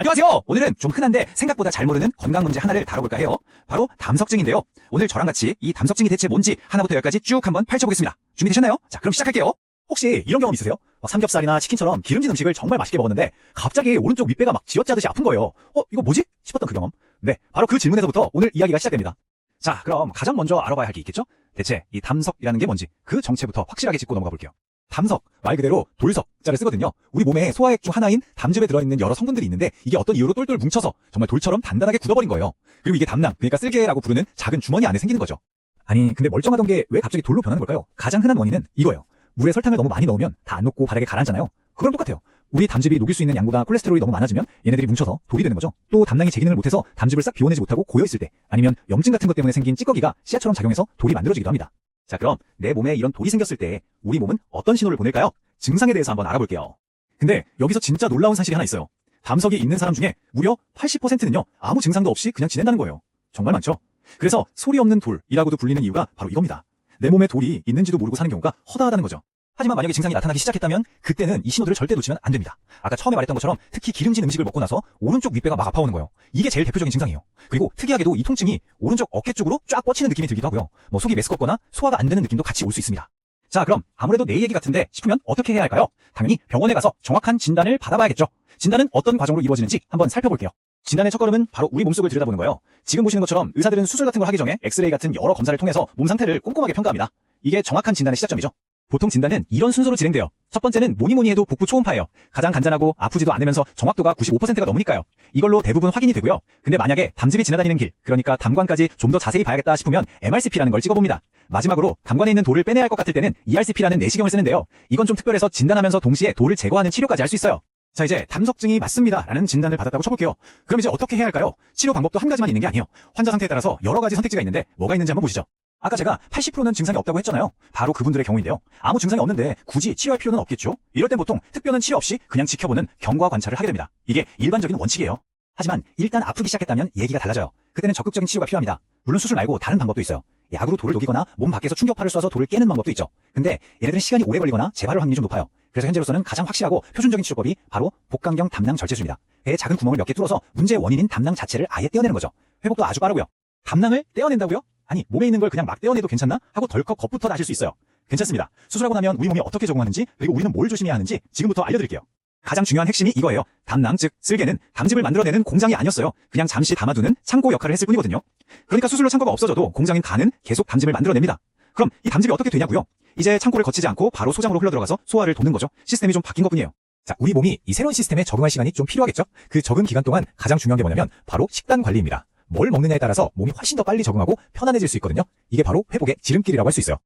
안녕하세요. 오늘은 좀 흔한데 생각보다 잘 모르는 건강 문제 하나를 다뤄볼까 해요. 바로 담석증인데요. 오늘 저랑 같이 이 담석증이 대체 뭔지 하나부터 열까지 쭉 한번 파헤쳐보겠습니다. 준비되셨나요? 자, 그럼 시작할게요. 혹시 이런 경험 있으세요? 삼겹살이나 치킨처럼 기름진 음식을 정말 맛있게 먹었는데 갑자기 오른쪽 윗배가 막 쥐어짜듯이 아픈 거예요. 이거 뭐지? 싶었던 그 경험. 네, 바로 그 질문에서부터 오늘 이야기가 시작됩니다. 자, 그럼 가장 먼저 알아봐야 할 게 있겠죠? 대체 이 담석이라는 게 뭔지 그 정체부터 확실하게 짚고 넘어가 볼게요. 담석, 말 그대로 돌석자를 쓰거든요. 우리 몸에 소화액 중 하나인 담즙에 들어있는 여러 성분들이 있는데 이게 어떤 이유로 똘똘 뭉쳐서 정말 돌처럼 단단하게 굳어버린 거예요. 그리고 이게 담낭, 그러니까 쓸개라고 부르는 작은 주머니 안에 생기는 거죠. 아니, 근데 멀쩡하던 게 왜 갑자기 돌로 변하는 걸까요? 가장 흔한 원인은 이거예요. 물에 설탕을 너무 많이 넣으면 다 안 녹고 바닥에 가라앉잖아요. 그거랑 똑같아요. 우리 담즙이 녹일 수 있는 양보다 콜레스테롤이 너무 많아지면 얘네들이 뭉쳐서 돌이 되는 거죠. 또 담낭이 제 기능을 못해서 담즙을 싹 비워내지 못하고 고여있을 때, 아니면 염증 같은 것 때문에 생긴 찌꺼기가 씨앗처럼 작용해서 돌이 만들어지기도 합니다. 자, 그럼 내 몸에 이런 돌이 생겼을 때 우리 몸은 어떤 신호를 보낼까요? 증상에 대해서 한번 알아볼게요. 근데 여기서 진짜 놀라운 사실이 하나 있어요. 담석이 있는 사람 중에 무려 80%는요 아무 증상도 없이 그냥 지낸다는 거예요. 정말 많죠? 그래서 소리 없는 돌이라고도 불리는 이유가 바로 이겁니다. 내 몸에 돌이 있는지도 모르고 사는 경우가 허다하다는 거죠. 하지만 만약에 증상이 나타나기 시작했다면 그때는 이 신호들을 절대 놓치면 안 됩니다. 아까 처음에 말했던 것처럼 특히 기름진 음식을 먹고 나서 오른쪽 윗배가 막 아파오는 거예요. 이게 제일 대표적인 증상이에요. 그리고 특이하게도 이 통증이 오른쪽 어깨 쪽으로 쫙 뻗치는 느낌이 들기도 하고요. 속이 메스껍거나 소화가 안 되는 느낌도 같이 올 수 있습니다. 자, 그럼 아무래도 내 얘기 같은데 싶으면 어떻게 해야 할까요? 당연히 병원에 가서 정확한 진단을 받아봐야겠죠. 진단은 어떤 과정으로 이루어지는지 한번 살펴볼게요. 진단의 첫걸음은 바로 우리 몸속을 들여다보는 거예요. 지금 보시는 것처럼 의사들은 수술 같은 걸 하기 전에 엑스레이 같은 여러 검사를 통해서 몸 상태를 꼼꼼하게 평가합니다. 이게 정확한 진단의 시작점이죠. 보통 진단은 이런 순서로 진행돼요. 첫 번째는 뭐니 해도 복부 초음파예요. 가장 간단하고 아프지도 않으면서 정확도가 95%가 넘으니까요. 이걸로 대부분 확인이 되고요. 근데 만약에 담즙이 지나다니는 길, 그러니까 담관까지 좀 더 자세히 봐야겠다 싶으면 MRCP라는 걸 찍어봅니다. 마지막으로 담관에 있는 돌을 빼내야 할 것 같을 때는 ERCP라는 내시경을 쓰는데요. 이건 좀 특별해서 진단하면서 동시에 돌을 제거하는 치료까지 할 수 있어요. 자, 이제 담석증이 맞습니다 라는 진단을 받았다고 쳐볼게요. 그럼 이제 어떻게 해야 할까요? 치료 방법도 한 가지만 있는 게 아니에요. 환자 상태에 따라서 여러 가지 선택지가 있는데 뭐가 있는지 한번 보시죠. 아까 제가 80%는 증상이 없다고 했잖아요. 바로 그분들의 경우인데요. 아무 증상이 없는데 굳이 치료할 필요는 없겠죠? 이럴 땐 보통 특별한 치료 없이 그냥 지켜보는 경과 관찰을 하게 됩니다. 이게 일반적인 원칙이에요. 하지만 일단 아프기 시작했다면 얘기가 달라져요. 그때는 적극적인 치료가 필요합니다. 물론 수술 말고 다른 방법도 있어요. 약으로 돌을 녹이거나 몸 밖에서 충격파를 쏴서 돌을 깨는 방법도 있죠. 근데 얘네들은 시간이 오래 걸리거나 재발할 확률이 좀 높아요. 그래서 현재로서는 가장 확실하고 표준적인 치료법이 바로 복강경 담낭 절제술입니다. 배에 작은 구멍을 몇 개 뚫어서 문제의 원인인 담낭 자체를 아예 떼어내는 거죠. 회복도 아주 빠르고요. 담낭을 떼어낸다고요? 아니, 몸에 있는 걸 그냥 막 떼어내도 괜찮나? 하고 덜컥 겁부터 나실 수 있어요. 괜찮습니다. 수술하고 나면 우리 몸이 어떻게 적응하는지, 그리고 우리는 뭘 조심해야 하는지 지금부터 알려드릴게요. 가장 중요한 핵심이 이거예요. 담낭, 즉 쓸개는 담즙을 만들어내는 공장이 아니었어요. 그냥 잠시 담아두는 창고 역할을 했을 뿐이거든요. 그러니까 수술로 창고가 없어져도 공장인 간은 계속 담즙을 만들어냅니다. 그럼 이 담즙이 어떻게 되냐고요? 이제 창고를 거치지 않고 바로 소장으로 흘러들어가서 소화를 돕는 거죠. 시스템이 좀 바뀐 것뿐이에요. 자, 우리 몸이 이 새로운 시스템에 적응할 시간이 좀 필요하겠죠? 그 적응 기간 동안 가장 중요한 게 뭐냐면 바로 식단 관리입니다. 뭘 먹느냐에 따라서 몸이 훨씬 더 빨리 적응하고 편안해질 수 있거든요. 이게 바로 회복의 지름길이라고 할 수 있어요.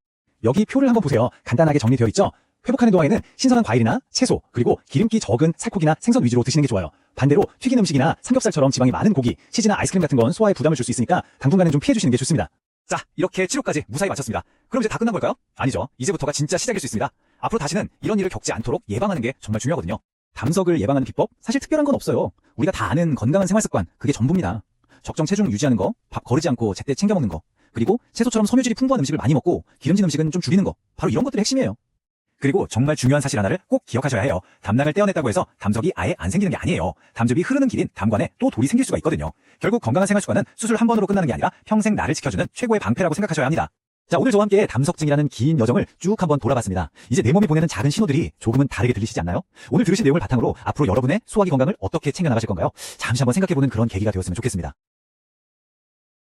여기 표를 한번 보세요. 간단하게 정리되어 있죠? 회복하는 동안에는 신선한 과일이나 채소, 그리고 기름기 적은 살코기나 생선 위주로 드시는 게 좋아요. 반대로 튀긴 음식이나 삼겹살처럼 지방이 많은 고기, 치즈나 아이스크림 같은 건 소화에 부담을 줄 수 있으니까 당분간은 좀 피해주시는 게 좋습니다. 자, 이렇게 치료까지 무사히 마쳤습니다. 그럼 이제 다 끝난 걸까요? 아니죠. 이제부터가 진짜 시작일 수 있습니다. 앞으로 다시는 이런 일을 겪지 않도록 예방하는 게 정말 중요하거든요. 담석을 예방하는 비법? 사실 특별한 건 없어요. 우리가 다 아는 건강한 생활습관, 그게 전부입니다. 적정 체중 유지하는 거, 밥 거르지 않고 제때 챙겨 먹는 거, 그리고 채소처럼 섬유질이 풍부한 음식을 많이 먹고 기름진 음식은 좀 줄이는 거, 바로 이런 것들이 핵심이에요. 그리고 정말 중요한 사실 하나를 꼭 기억하셔야 해요. 담낭을 떼어냈다고 해서 담석이 아예 안 생기는 게 아니에요. 담즙이 흐르는 길인 담관에 또 돌이 생길 수가 있거든요. 결국 건강한 생활 습관은 수술 한 번으로 끝나는 게 아니라 평생 나를 지켜주는 최고의 방패라고 생각하셔야 합니다. 자, 오늘 저와 함께 담석증이라는 긴 여정을 쭉 한번 돌아봤습니다. 이제 내 몸이 보내는 작은 신호들이 조금은 다르게 들리시지 않나요? 오늘 들으신 내용을 바탕으로 앞으로 여러분의 소화기 건강을 어떻게 챙겨 나가실 건가요? 잠시 한번 생각해보는 그런 계기가 되었으면 좋겠습니다.